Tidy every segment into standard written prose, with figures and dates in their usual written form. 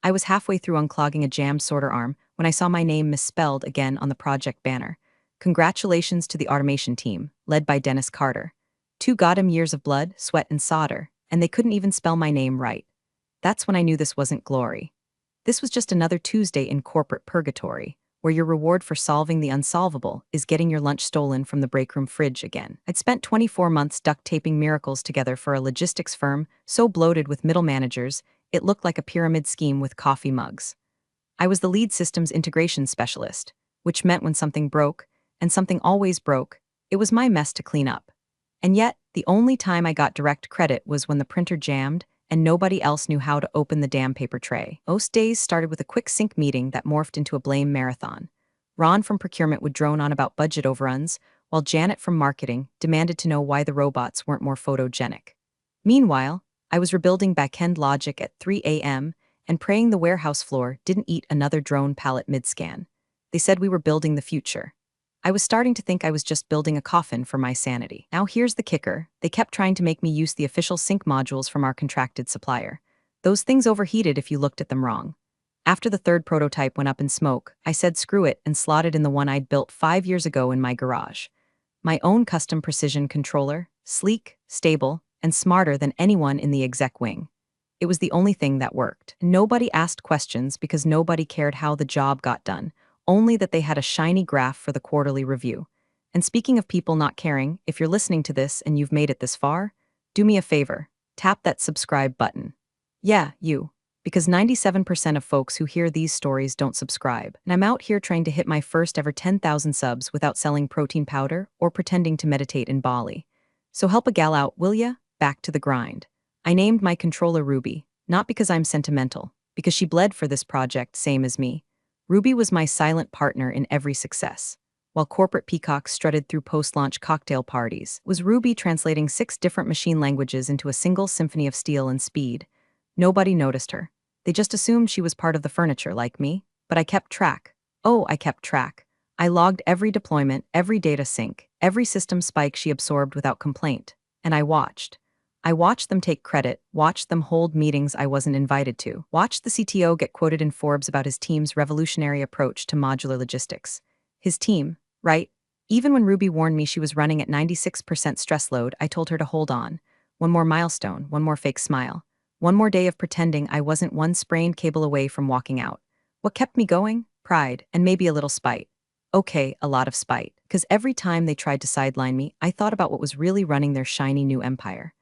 I was halfway through unclogging a jammed sorter arm when I saw my name misspelled again on the project banner. Congratulations to the automation team, led by Dennis Carter. 2 years of blood, sweat, and solder, and they couldn't even spell my name right. That's when I knew this wasn't glory. This was just another Tuesday in corporate purgatory, where your reward for solving the unsolvable is getting your lunch stolen from the break room fridge again. I'd spent 24 months duct taping miracles together for a logistics firm so bloated with middle managers, it looked like a pyramid scheme with coffee mugs. I was the lead systems integration specialist, which meant when something broke, and something always broke, it was my mess to clean up. And yet, the only time I got direct credit was when the printer jammed and nobody else knew how to open the damn paper tray. Most days started with a quick sync meeting that morphed into a blame marathon. Ron from procurement would drone on about budget overruns, while Janet from marketing demanded to know why the robots weren't more photogenic. Meanwhile, I was rebuilding back-end logic at 3 a.m. and praying the warehouse floor didn't eat another drone pallet mid-scan. They said we were building the future. I was starting to think I was just building a coffin for my sanity. Now here's the kicker. They kept trying to make me use the official sync modules from our contracted supplier. Those things overheated if you looked at them wrong. After the third prototype went up in smoke, I said screw it and slotted in the one I'd built 5 years ago in my garage. My own custom precision controller, sleek, stable, and smarter than anyone in the exec wing. It was the only thing that worked. Nobody asked questions because nobody cared how the job got done, only that they had a shiny graph for the quarterly review. And speaking of people not caring, if you're listening to this and you've made it this far, do me a favor, tap that subscribe button. Yeah, you. Because 97% of folks who hear these stories don't subscribe. And I'm out here trying to hit my first ever 10,000 subs without selling protein powder or pretending to meditate in Bali. So help a gal out, will ya? Back to the grind. I named my controller Ruby, not because I'm sentimental, because she bled for this project same as me. Ruby was my silent partner in every success. While corporate peacocks strutted through post-launch cocktail parties, was Ruby translating 6 different machine languages into a single symphony of steel and speed. Nobody noticed her. They just assumed she was part of the furniture like me, but I kept track. Oh, I kept track. I logged every deployment, every data sync, every system spike she absorbed without complaint. And I watched. I watched them take credit, watched them hold meetings I wasn't invited to, watched the CTO get quoted in Forbes about his team's revolutionary approach to modular logistics. His team, right? Even when Ruby warned me she was running at 96% stress load, I told her to hold on. One more milestone, one more fake smile. One more day of pretending I wasn't one sprained cable away from walking out. What kept me going? Pride, and maybe a little spite. Okay, a lot of spite. Because every time they tried to sideline me, I thought about what was really running their shiny new empire.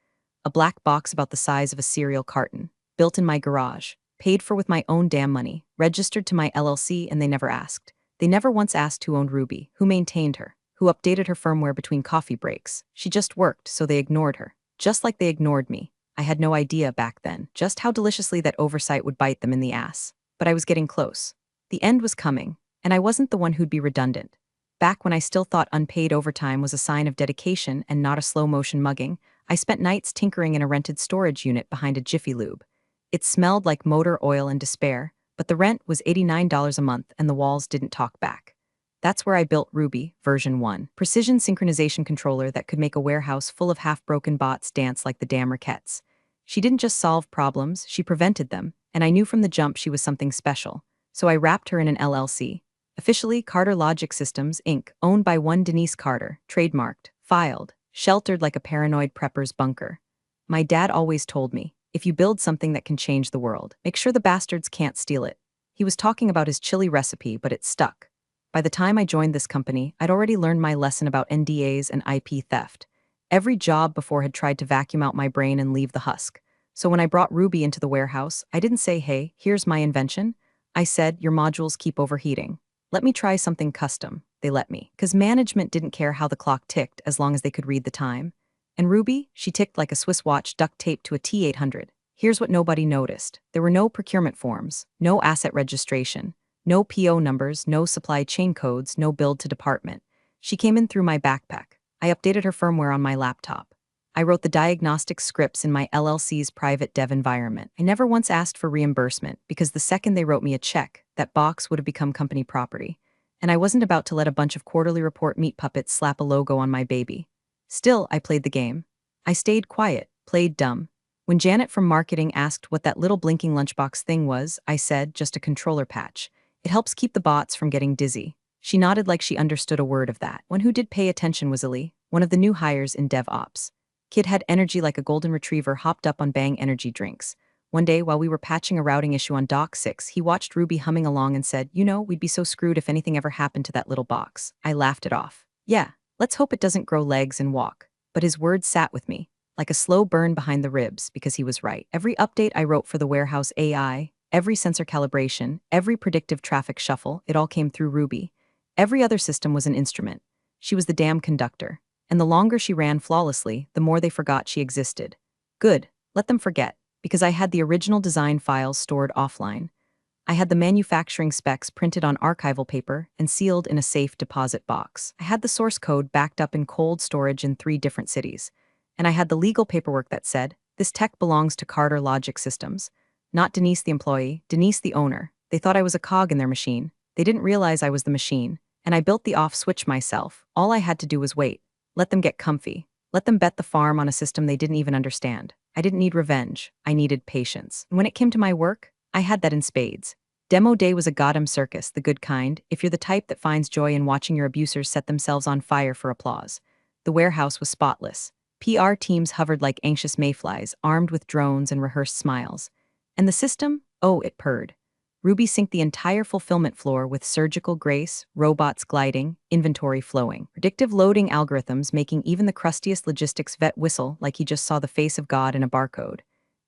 A black box about the size of a cereal carton, built in my garage, paid for with my own damn money, registered to my LLC, and they never asked. They never once asked who owned Ruby, who maintained her, who updated her firmware between coffee breaks. She just worked, so they ignored her. Just like they ignored me. I had no idea back then just how deliciously that oversight would bite them in the ass. But I was getting close. The end was coming, and I wasn't the one who'd be redundant. Back when I still thought unpaid overtime was a sign of dedication and not a slow-motion mugging, I spent nights tinkering in a rented storage unit behind a Jiffy Lube. It smelled like motor oil and despair, but the rent was $89 a month and the walls didn't talk back. That's where I built Ruby, version 1, precision synchronization controller that could make a warehouse full of half-broken bots dance like the damn Riquettes. She didn't just solve problems, she prevented them, and I knew from the jump she was something special. So I wrapped her in an LLC. Officially Carter Logic Systems, Inc., owned by one Denise Carter, trademarked, filed, sheltered like a paranoid prepper's bunker. My dad always told me, if you build something that can change the world, make sure the bastards can't steal it. He was talking about his chili recipe, but it stuck. By the time I joined this company, I'd already learned my lesson about NDAs and IP theft. Every job before had tried to vacuum out my brain and leave the husk. So when I brought Ruby into the warehouse, I didn't say, hey, here's my invention. I said, your modules keep overheating. Let me try something custom. They let me. Because management didn't care how the clock ticked as long as they could read the time. And Ruby, she ticked like a Swiss watch duct taped to a T800. Here's what nobody noticed. There were no procurement forms, no asset registration, no PO numbers, no supply chain codes, no build to department. She came in through my backpack. I updated her firmware on my laptop. I wrote the diagnostic scripts in my LLC's private dev environment. I never once asked for reimbursement because the second they wrote me a check, that box would have become company property. And I wasn't about to let a bunch of quarterly report meat puppets slap a logo on my baby. Still, I played the game. I stayed quiet, played dumb. When Janet from marketing asked what that little blinking lunchbox thing was, I said, just a controller patch. It helps keep the bots from getting dizzy. She nodded like she understood a word of that. One who did pay attention was Ali, one of the new hires in DevOps. Kid had energy like a golden retriever hopped up on Bang energy drinks. One day, while we were patching a routing issue on Dock 6, he watched Ruby humming along and said, we'd be so screwed if anything ever happened to that little box. I laughed it off. Yeah, let's hope it doesn't grow legs and walk. But his words sat with me, like a slow burn behind the ribs, because he was right. Every update I wrote for the warehouse AI, every sensor calibration, every predictive traffic shuffle, it all came through Ruby. Every other system was an instrument. She was the damn conductor. And the longer she ran flawlessly, the more they forgot she existed. Good, let them forget, because I had the original design files stored offline. I had the manufacturing specs printed on archival paper and sealed in a safe deposit box. I had the source code backed up in cold storage in 3 different cities. And I had the legal paperwork that said, this tech belongs to Carter Logic Systems. Not Denise the employee, Denise the owner. They thought I was a cog in their machine. They didn't realize I was the machine. And I built the off switch myself. All I had to do was wait. Let them get comfy. Let them bet the farm on a system they didn't even understand. I didn't need revenge. I needed patience. And when it came to my work, I had that in spades. Demo day was a goddamn circus, the good kind, if you're the type that finds joy in watching your abusers set themselves on fire for applause. The warehouse was spotless. PR teams hovered like anxious mayflies, armed with drones and rehearsed smiles. And the system? Oh, it purred. Ruby synced the entire fulfillment floor with surgical grace, robots gliding, inventory flowing. Predictive loading algorithms making even the crustiest logistics vet whistle like he just saw the face of God in a barcode.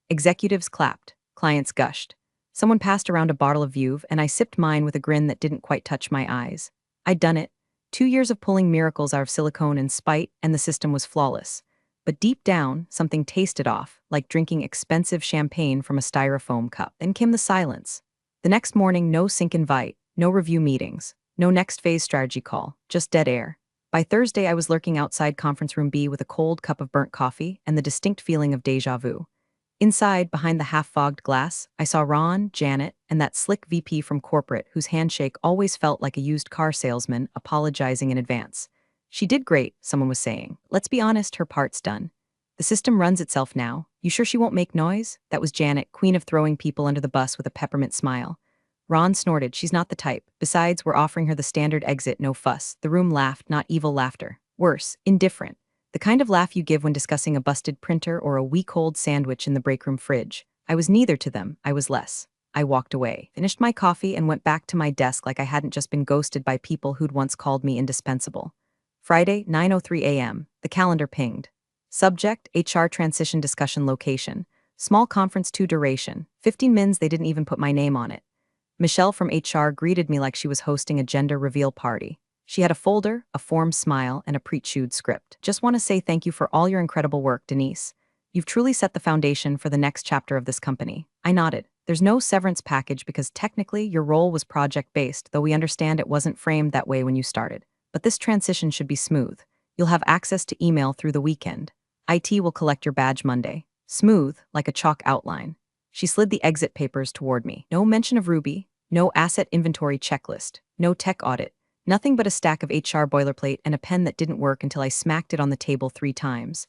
Executives clapped. Clients gushed. Someone passed around a bottle of Veuve, and I sipped mine with a grin that didn't quite touch my eyes. I'd done it. 2 years of pulling miracles out of silicone and spite, and the system was flawless. But deep down, something tasted off, like drinking expensive champagne from a styrofoam cup. Then came the silence. The next morning, no sync invite, no review meetings, no next phase strategy call, just dead air. By Thursday, I was lurking outside conference room B with a cold cup of burnt coffee and the distinct feeling of déjà vu. Inside, behind the half-fogged glass, I saw Ron, Janet, and that slick VP from corporate whose handshake always felt like a used car salesman apologizing in advance. She did great, someone was saying. Let's be honest, her part's done. The system runs itself now. You sure she won't make noise? That was Janet, queen of throwing people under the bus with a peppermint smile. Ron snorted. She's not the type. Besides, we're offering her the standard exit, no fuss. The room laughed, not evil laughter. Worse, indifferent. The kind of laugh you give when discussing a busted printer or a week-old sandwich in the breakroom fridge. I was neither to them, I was less. I walked away, finished my coffee, and went back to my desk like I hadn't just been ghosted by people who'd once called me indispensable. Friday, 9:03 a.m., the calendar pinged. Subject, HR transition discussion location. Small conference 2 duration. 15 mins, they didn't even put my name on it. Michelle from HR greeted me like she was hosting a gender reveal party. She had a folder, a form smile, and a pre-chewed script. Just want to say thank you for all your incredible work, Denise. You've truly set the foundation for the next chapter of this company. I nodded. There's no severance package because technically your role was project-based, though we understand it wasn't framed that way when you started. But this transition should be smooth. You'll have access to email through the weekend. IT will collect your badge Monday. Smooth, like a chalk outline. She slid the exit papers toward me. No mention of Ruby, no asset inventory checklist, no tech audit. Nothing but a stack of HR boilerplate and a pen that didn't work until I smacked it on the table 3 times.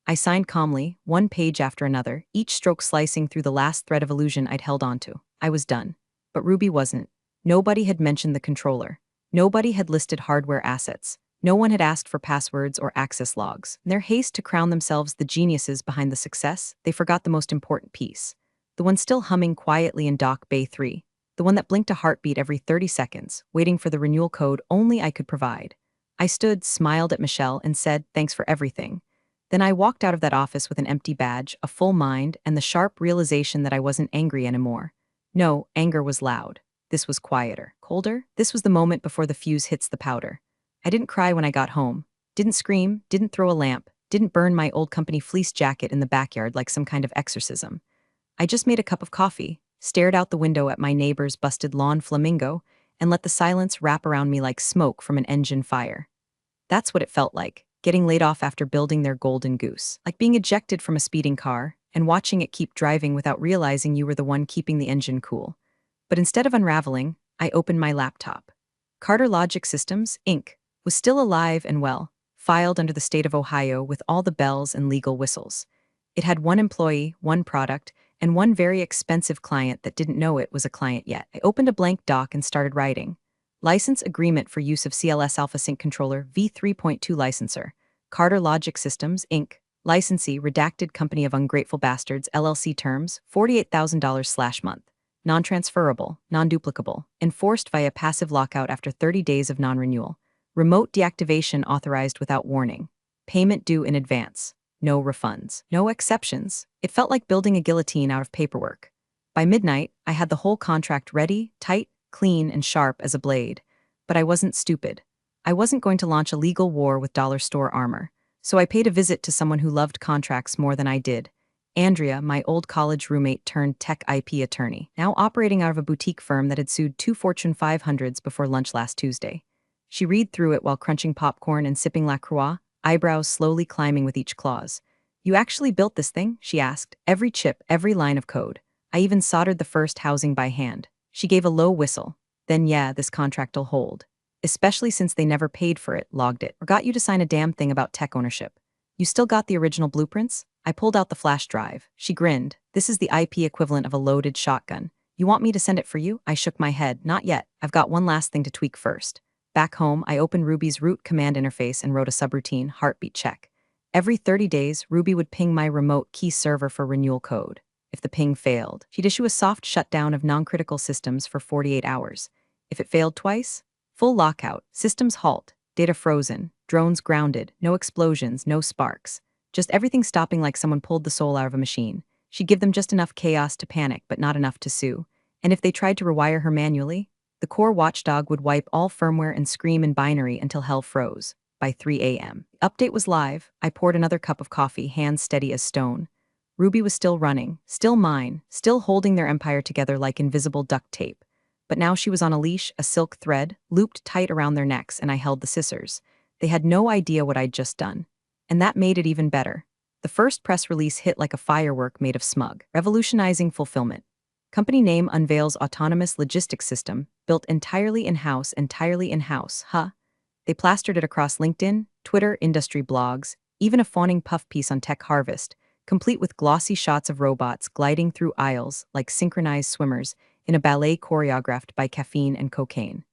I signed calmly, one page after another, each stroke slicing through the last thread of illusion I'd held onto. I was done. But Ruby wasn't. Nobody had mentioned the controller. Nobody had listed hardware assets. No one had asked for passwords or access logs. In their haste to crown themselves the geniuses behind the success, they forgot the most important piece. The one still humming quietly in Dock Bay 3. The one that blinked a heartbeat every 30 seconds, waiting for the renewal code only I could provide. I stood, smiled at Michelle, and said, thanks for everything. Then I walked out of that office with an empty badge, a full mind, and the sharp realization that I wasn't angry anymore. No, anger was loud. This was quieter. Colder? This was the moment before the fuse hits the powder. I didn't cry when I got home. Didn't scream, didn't throw a lamp, didn't burn my old company fleece jacket in the backyard like some kind of exorcism. I just made a cup of coffee, stared out the window at my neighbor's busted lawn flamingo, and let the silence wrap around me like smoke from an engine fire. That's what it felt like, getting laid off after building their golden goose. Like being ejected from a speeding car and watching it keep driving without realizing you were the one keeping the engine cool. But instead of unraveling, I opened my laptop. Carter Logic Systems, Inc. was still alive and well, filed under the state of Ohio with all the bells and legal whistles. It had one employee, one product, and one very expensive client that didn't know it was a client yet. I opened a blank doc and started writing. License agreement for use of CLS Alpha Sync Controller v3.2 licensor. Carter Logic Systems, Inc. Licensee, redacted Company of Ungrateful Bastards, LLC terms, $48,000/month. Non-transferable, non-duplicable, enforced via passive lockout after 30 days of non-renewal. Remote deactivation authorized without warning. Payment due in advance. No refunds. No exceptions. It felt like building a guillotine out of paperwork. By midnight, I had the whole contract ready, tight, clean, and sharp as a blade. But I wasn't stupid. I wasn't going to launch a legal war with dollar store armor. So I paid a visit to someone who loved contracts more than I did. Andrea, my old college roommate turned tech IP attorney, now operating out of a boutique firm that had sued 2 Fortune 500s before lunch last Tuesday. She read through it while crunching popcorn and sipping La Croix, eyebrows slowly climbing with each clause. "You actually built this thing?" she asked. "Every chip, every line of code. I even soldered the first housing by hand." She gave a low whistle. "Then yeah, this contract'll hold. Especially since they never paid for it, logged it, or got you to sign a damn thing about tech ownership. You still got the original blueprints?" I pulled out the flash drive. She grinned. "This is the IP equivalent of a loaded shotgun. You want me to send it for you?" I shook my head. "Not yet. I've got one last thing to tweak first." Back home, I opened Ruby's root command interface and wrote a subroutine, heartbeat check. Every 30 days, Ruby would ping my remote key server for renewal code. If the ping failed, she'd issue a soft shutdown of non-critical systems for 48 hours. If it failed twice, full lockout, systems halt, data frozen, drones grounded, no explosions, no sparks. Just everything stopping like someone pulled the soul out of a machine. She'd give them just enough chaos to panic, but not enough to sue. And if they tried to rewire her manually, the core watchdog would wipe all firmware and scream in binary until hell froze. By 3 a.m. Update was live. I poured another cup of coffee, hands steady as stone. Ruby was still running, still mine, still holding their empire together like invisible duct tape. But now she was on a leash, a silk thread, looped tight around their necks, and I held the scissors. They had no idea what I'd just done. And that made it even better. The first press release hit like a firework made of smug, revolutionizing fulfillment. Company name unveils autonomous logistics system, built entirely in-house, huh? They plastered it across LinkedIn, Twitter, industry blogs, even a fawning puff piece on Tech Harvest, complete with glossy shots of robots gliding through aisles like synchronized swimmers in a ballet choreographed by caffeine and cocaine.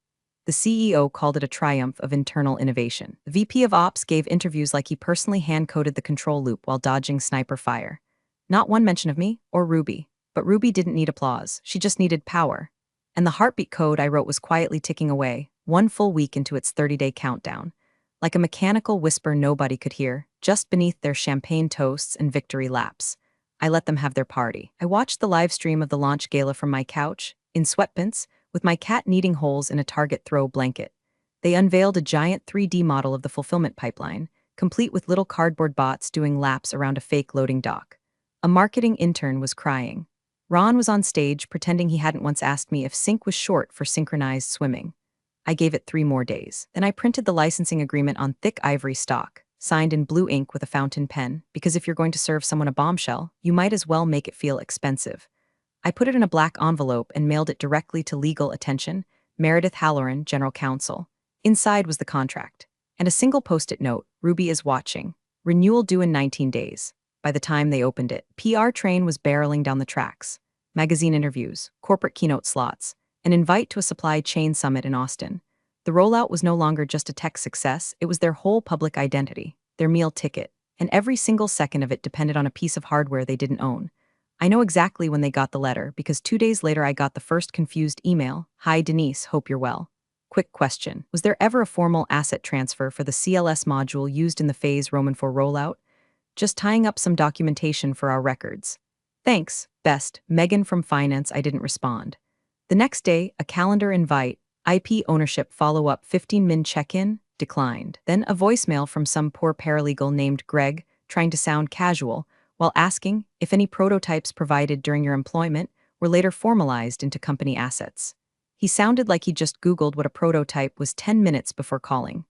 The CEO called it a triumph of internal innovation. The VP of Ops gave interviews like he personally hand-coded the control loop while dodging sniper fire. Not one mention of me or Ruby. But Ruby didn't need applause, she just needed power. And the heartbeat code I wrote was quietly ticking away, 1 full week into its 30-day countdown. Like a mechanical whisper nobody could hear, just beneath their champagne toasts and victory laps. I let them have their party. I watched the live stream of the launch gala from my couch, in sweatpants, with my cat kneading holes in a Target throw blanket. They unveiled a giant 3D model of the fulfillment pipeline, complete with little cardboard bots doing laps around a fake loading dock. A marketing intern was crying. Ron was on stage pretending he hadn't once asked me if sync was short for synchronized swimming. I gave it 3 more days. Then I printed the licensing agreement on thick ivory stock, signed in blue ink with a fountain pen, because if you're going to serve someone a bombshell, you might as well make it feel expensive. I put it in a black envelope and mailed it directly to Legal Attention, Meredith Halloran, General Counsel. Inside was the contract, and a single post-it note, "Ruby is watching. Renewal due in 19 days. By the time they opened it, PR train was barreling down the tracks. Magazine interviews, corporate keynote slots, an invite to a supply chain summit in Austin. The rollout was no longer just a tech success, it was their whole public identity, their meal ticket, and every single second of it depended on a piece of hardware they didn't own. I know exactly when they got the letter, because 2 days later I got the first confused email. "Hi Denise, hope you're well. Quick question, was there ever a formal asset transfer for the CLS module used in the Phase Roman 4 rollout? Just tying up some documentation for our records. Thanks, best, Megan from finance." I didn't respond. The next day, a calendar invite, IP ownership follow-up 15-min check-in, declined. Then a voicemail from some poor paralegal named Greg, trying to sound casual, while asking if any prototypes provided during your employment were later formalized into company assets. He sounded like he just Googled what a prototype was 10 minutes before calling.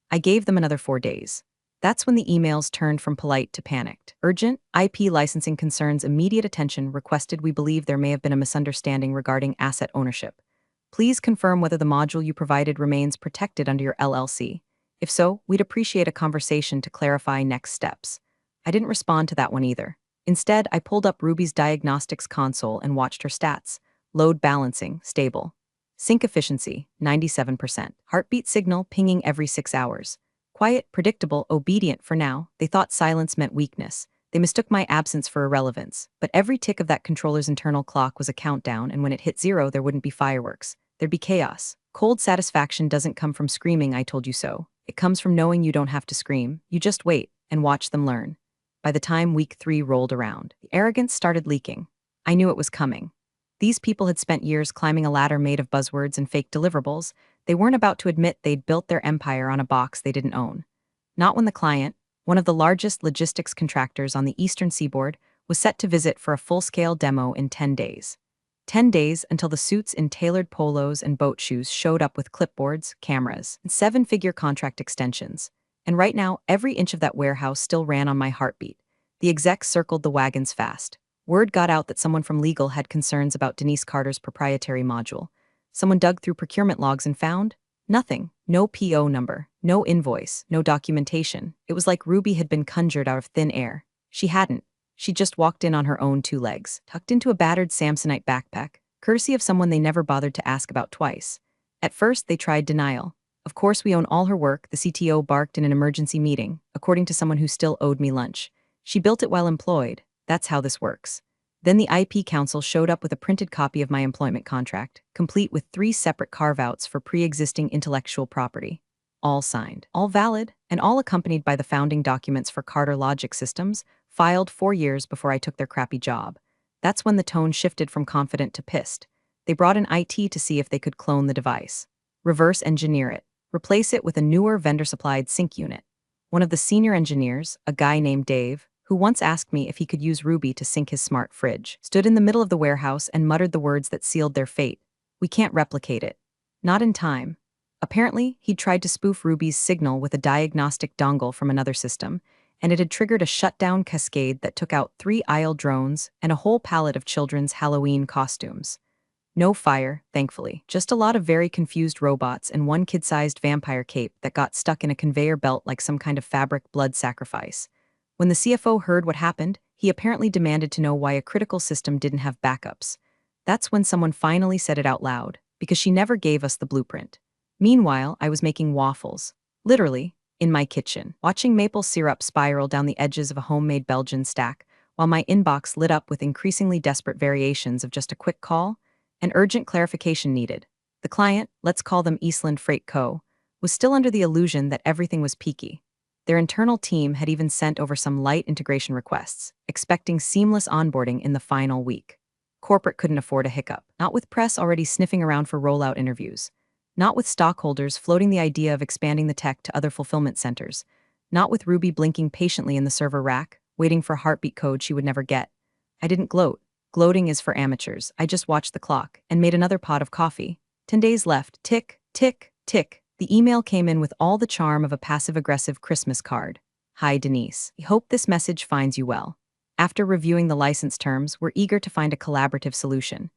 I gave them another 4 days. That's when the emails turned from polite to panicked. "Urgent, IP licensing concerns immediate attention, requested. We believe there may have been a misunderstanding regarding asset ownership. Please confirm whether the module you provided remains protected under your LLC. If so, we'd appreciate a conversation to clarify next steps." I didn't respond to that one either. Instead, I pulled up Ruby's diagnostics console and watched her stats. Load balancing, stable. Sync efficiency, 97%. Heartbeat signal pinging every 6 hours. Quiet, predictable, obedient for now. They thought silence meant weakness. They mistook my absence for irrelevance. But every tick of that controller's internal clock was a countdown, and when it hit 0, there wouldn't be fireworks. There'd be chaos. Cold satisfaction doesn't come from screaming, "I told you so." It comes from knowing you don't have to scream. You just wait and watch them learn. By the time week 3 rolled around, the arrogance started leaking. I knew it was coming. These people had spent years climbing a ladder made of buzzwords and fake deliverables. They weren't about to admit they'd built their empire on a box they didn't own. Not when the client, one of the largest logistics contractors on the eastern seaboard, was set to visit for a full-scale demo in 10 days. 10 days until the suits in tailored polos and boat shoes showed up with clipboards, cameras, and 7-figure contract extensions. And right now, every inch of that warehouse still ran on my heartbeat. The execs circled the wagons fast. Word got out that someone from legal had concerns about Denise Carter's proprietary module. Someone dug through procurement logs and found nothing. No PO number, no invoice, no documentation. It was like Ruby had been conjured out of thin air. She hadn't. She just walked in on her own 2 legs, tucked into a battered Samsonite backpack, courtesy of someone they never bothered to ask about twice. At first, they tried denial. "Of course we own all her work," the CTO barked in an emergency meeting, according to someone who still owed me lunch. "She built it while employed. That's how this works." Then the IP counsel showed up with a printed copy of my employment contract, complete with 3 separate carve-outs for pre-existing intellectual property. All signed, all valid, and all accompanied by the founding documents for Carter Logic Systems, filed 4 years before I took their crappy job. That's when the tone shifted from confident to pissed. They brought in IT to see if they could clone the device, reverse engineer it, replace it with a newer vendor-supplied sync unit. One of the senior engineers, a guy named Dave, who once asked me if he could use Ruby to sync his smart fridge, stood in the middle of the warehouse and muttered the words that sealed their fate. "We can't replicate it. Not in time." Apparently, he'd tried to spoof Ruby's signal with a diagnostic dongle from another system, and it had triggered a shutdown cascade that took out 3 aisle drones and a whole pallet of children's Halloween costumes. No fire, thankfully, just a lot of very confused robots and one kid-sized vampire cape that got stuck in a conveyor belt like some kind of fabric blood sacrifice. When the CFO heard what happened, he apparently demanded to know why a critical system didn't have backups. That's when someone finally said it out loud, because she never gave us the blueprint. Meanwhile, I was making waffles, literally, in my kitchen, watching maple syrup spiral down the edges of a homemade Belgian stack, while my inbox lit up with increasingly desperate variations of just a quick call, and urgent clarification needed. The client, let's call them Eastland Freight Co., was still under the illusion that everything was peaky. Their internal team had even sent over some light integration requests, expecting seamless onboarding in the final week. Corporate couldn't afford a hiccup, not with press already sniffing around for rollout interviews, not with stockholders floating the idea of expanding the tech to other fulfillment centers, not with Ruby blinking patiently in the server rack, waiting for heartbeat code she would never get. I didn't gloat. Gloating is for amateurs. I just watched the clock and made another pot of coffee. 10 days left. Tick, tick, tick. The email came in with all the charm of a passive-aggressive Christmas card. "Hi, Denise. We hope this message finds you well. After reviewing the license terms, we're eager to find a collaborative solution.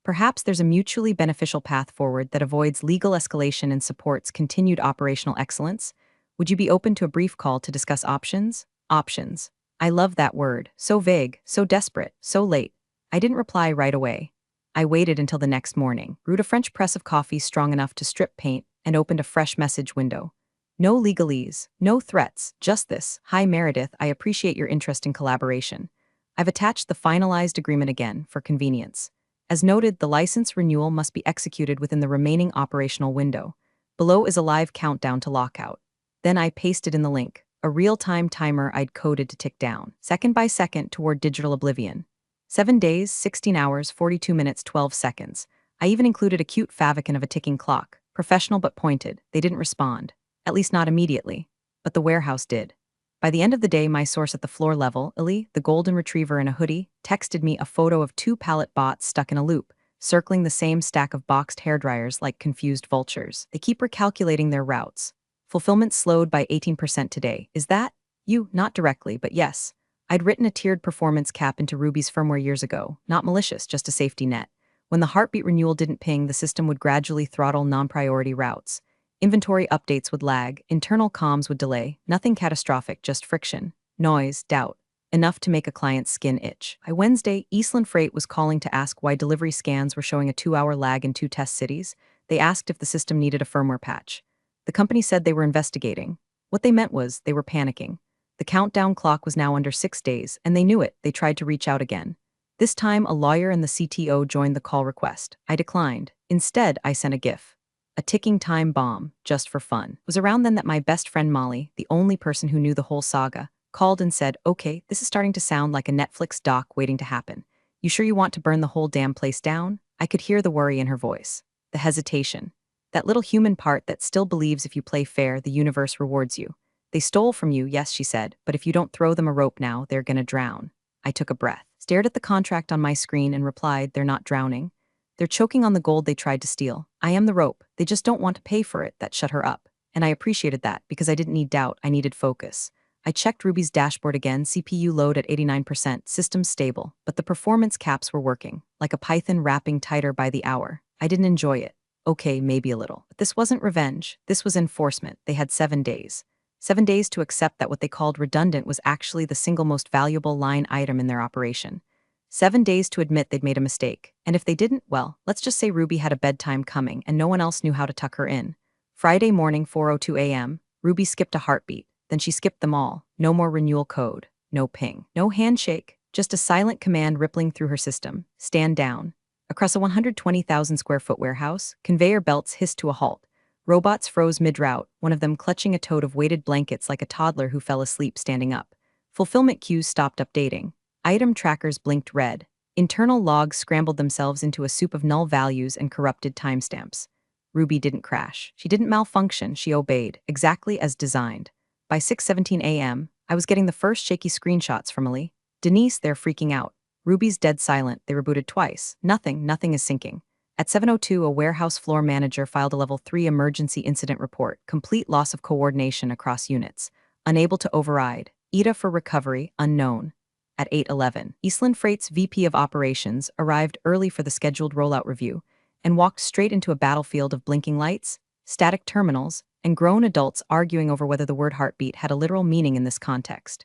Perhaps there's a mutually beneficial path forward that avoids legal escalation and supports continued operational excellence. Would you be open to a brief call to discuss options?" Options. I love that word. So vague, so desperate, so late. I didn't reply right away. I waited until the next morning, brewed a French press of coffee strong enough to strip paint, and opened a fresh message window. No legalese, no threats, just this. "Hi Meredith, I appreciate your interest in collaboration. I've attached the finalized agreement again, for convenience. As noted, the license renewal must be executed within the remaining operational window. Below is a live countdown to lockout." Then I pasted in the link, a real-time timer I'd coded to tick down, second by second toward digital oblivion. 7 days, 16 hours, 42 minutes, 12 seconds. I even included a cute favicon of a ticking clock. Professional but pointed. They didn't respond. At least not immediately. But the warehouse did. By the end of the day, my source at the floor level, Illy, the golden retriever in a hoodie, texted me a photo of 2 pallet bots stuck in a loop, circling the same stack of boxed hairdryers like confused vultures. They keep recalculating their routes. Fulfillment slowed by 18% today. Is that? You, not directly, but yes. I'd written a tiered performance cap into Ruby's firmware years ago, not malicious, just a safety net. When the heartbeat renewal didn't ping, the system would gradually throttle non-priority routes. Inventory updates would lag, internal comms would delay, nothing catastrophic, just friction, noise, doubt. enough to make a client's skin itch. By Wednesday, Eastland Freight was calling to ask why delivery scans were showing a 2-hour lag in 2 test cities. They asked if the system needed a firmware patch. The company said they were investigating. What they meant was they were panicking. The countdown clock was now under 6 days, and they knew it. They tried to reach out again. This time, a lawyer and the CTO joined the call request. I declined. Instead, I sent a GIF. A ticking time bomb, just for fun. It was around then that my best friend Molly, the only person who knew the whole saga, called and said, "Okay, this is starting to sound like a Netflix doc waiting to happen. You sure you want to burn the whole damn place down?" I could hear the worry in her voice. The hesitation. That little human part that still believes if you play fair, the universe rewards you. "They stole from you, yes," she said, "but if you don't throw them a rope now, they're gonna drown." I took a breath, stared at the contract on my screen and replied, "They're not drowning. They're choking on the gold they tried to steal. I am the rope. They just don't want to pay for it." That shut her up. And I appreciated that because I didn't need doubt, I needed focus. I checked Ruby's dashboard again, CPU load at 89%, systems stable, but the performance caps were working, like a python wrapping tighter by the hour. I didn't enjoy it. Okay, maybe a little. But this wasn't revenge. This was enforcement. They had 7 days. 7 days to accept that what they called redundant was actually the single most valuable line item in their operation. 7 days to admit they'd made a mistake. And if they didn't, well, let's just say Ruby had a bedtime coming and no one else knew how to tuck her in. Friday morning, 4:02 a.m., Ruby skipped a heartbeat. Then she skipped them all. No more renewal code. No ping. No handshake. Just a silent command rippling through her system. Stand down. Across a 120,000 square foot warehouse, conveyor belts hissed to a halt. Robots froze mid-route, one of them clutching a tote of weighted blankets like a toddler who fell asleep standing up. Fulfillment queues stopped updating. Item trackers blinked red. Internal logs scrambled themselves into a soup of null values and corrupted timestamps. Ruby didn't crash. She didn't malfunction. She obeyed, exactly as designed. By 6:17 a.m., I was getting the first shaky screenshots from Ellie. "Denise, they're freaking out. Ruby's dead silent. They rebooted twice. Nothing is syncing." At 7:02, a warehouse floor manager filed a level 3 emergency incident report, complete loss of coordination across units. Unable to override. ETA for recovery, unknown. At 8:11, Eastland Freight's VP of Operations arrived early for the scheduled rollout review and walked straight into a battlefield of blinking lights, static terminals, and grown adults arguing over whether the word heartbeat had a literal meaning in this context.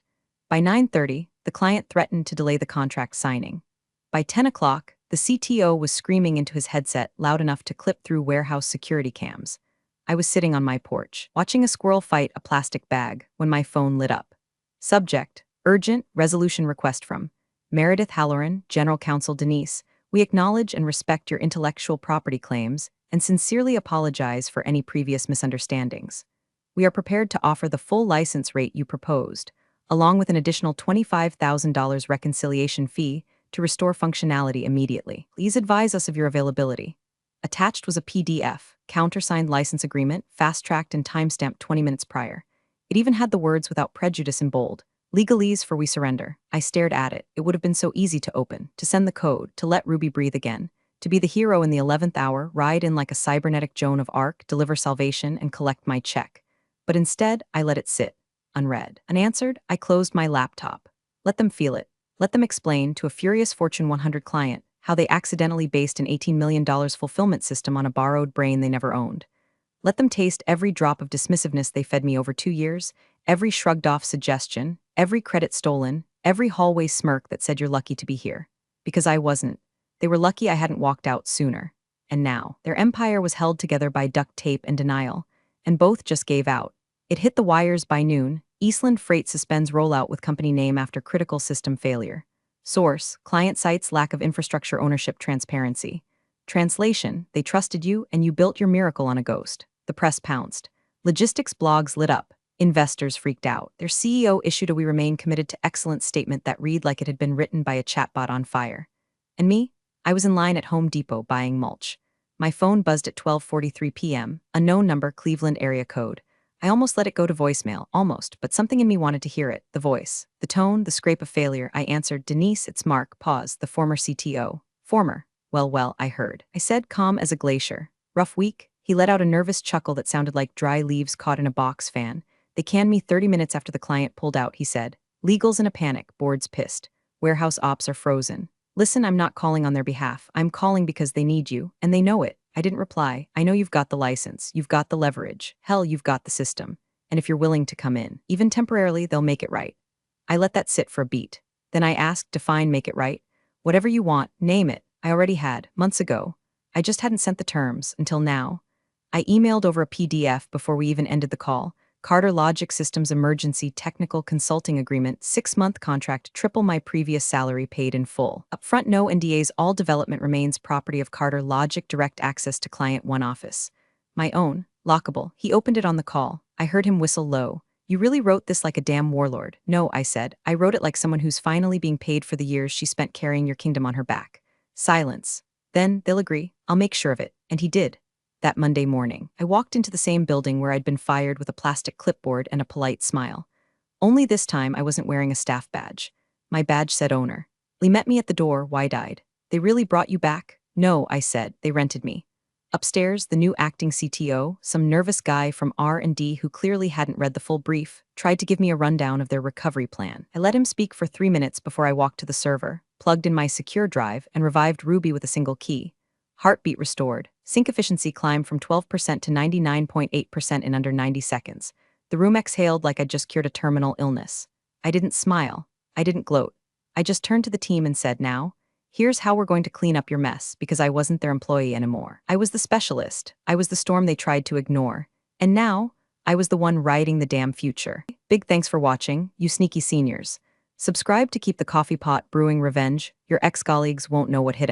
By 9:30, the client threatened to delay the contract signing. By 10 o'clock, the CTO was screaming into his headset loud enough to clip through warehouse security cams. I was sitting on my porch, watching a squirrel fight a plastic bag, when my phone lit up. Subject: urgent resolution request from Meredith Halloran, General Counsel Denise. We acknowledge and respect your intellectual property claims and sincerely apologize for any previous misunderstandings. We are prepared to offer the full license rate you proposed, along with an additional $25,000 reconciliation fee to restore functionality immediately. Please advise us of your availability. Attached was a PDF, countersigned license agreement, fast-tracked and timestamped 20 minutes prior. It even had the words "without prejudice" in bold. Legalese for "we surrender." I stared at it. It would have been so easy to open, to send the code, to let Ruby breathe again, to be the hero in the 11th hour, ride in like a cybernetic Joan of Arc, deliver salvation, and collect my check. But instead, I let it sit, unread. Unanswered, I closed my laptop. Let them feel it. Let them explain to a furious Fortune 100 client how they accidentally based an $18 million fulfillment system on a borrowed brain they never owned. Let them taste every drop of dismissiveness they fed me over 2 years, every shrugged-off suggestion, every credit stolen, every hallway smirk that said you're lucky to be here. Because I wasn't. They were lucky I hadn't walked out sooner. And now, their empire was held together by duct tape and denial, and both just gave out. It hit the wires by noon. Eastland Freight suspends rollout with company name after critical system failure. Source: client sites lack of infrastructure ownership transparency. Translation: they trusted you and you built your miracle on a ghost. The press pounced. Logistics blogs lit up. Investors freaked out. Their CEO issued a "we remain committed to excellence" statement that read like it had been written by a chatbot on fire. And me? I was in line at Home Depot buying mulch. My phone buzzed at 12:43 p.m., unknown number, Cleveland area code. I almost let it go to voicemail, almost, but something in me wanted to hear it, the voice, the tone, the scrape of failure. I answered, "Denise, it's Mark," pause, "the former CTO." "Former?" Well, I heard. I said, calm as a glacier. "Rough week?" He let out a nervous chuckle that sounded like dry leaves caught in a box fan. "They canned me 30 minutes after the client pulled out," he said. "Legal's in a panic, board's pissed. Warehouse ops are frozen. Listen, I'm not calling on their behalf. I'm calling because they need you, and they know it." I didn't reply. "I know you've got the license, you've got the leverage. Hell, you've got the system. And if you're willing to come in, even temporarily, they'll make it right." I let that sit for a beat. Then I asked, define, make it right. Whatever you want, name it. I already had, months ago. I just hadn't sent the terms, until now. I emailed over a PDF before we even ended the call. Carter Logic Systems Emergency Technical Consulting Agreement, 6-month contract, triple my previous salary paid in full. Upfront, no NDAs, all development remains property of Carter Logic, direct access to client one office. My own, lockable. He opened it on the call. I heard him whistle low. You really wrote this like a damn warlord. No, I said. I wrote it like someone who's finally being paid for the years she spent carrying your kingdom on her back. Silence. Then, they'll agree. I'll make sure of it. And he did. That Monday morning, I walked into the same building where I'd been fired with a plastic clipboard and a polite smile. Only this time I wasn't wearing a staff badge. My badge said owner. Lee met me at the door, wide-eyed. They really brought you back? No, I said. They rented me. Upstairs, the new acting CTO, some nervous guy from R&D who clearly hadn't read the full brief, tried to give me a rundown of their recovery plan. I let him speak for 3 minutes before I walked to the server, plugged in my secure drive, and revived Ruby with a single key. Heartbeat restored. Sync efficiency climbed from 12% to 99.8% in under 90 seconds. The room exhaled like I'd just cured a terminal illness. I didn't smile. I didn't gloat. I just turned to the team and said, now, here's how we're going to clean up your mess, because I wasn't their employee anymore. I was the specialist. I was the storm they tried to ignore. And now, I was the one writing the damn future. Big thanks for watching, you sneaky seniors. Subscribe to keep the coffee pot brewing revenge. Your ex-colleagues won't know what hit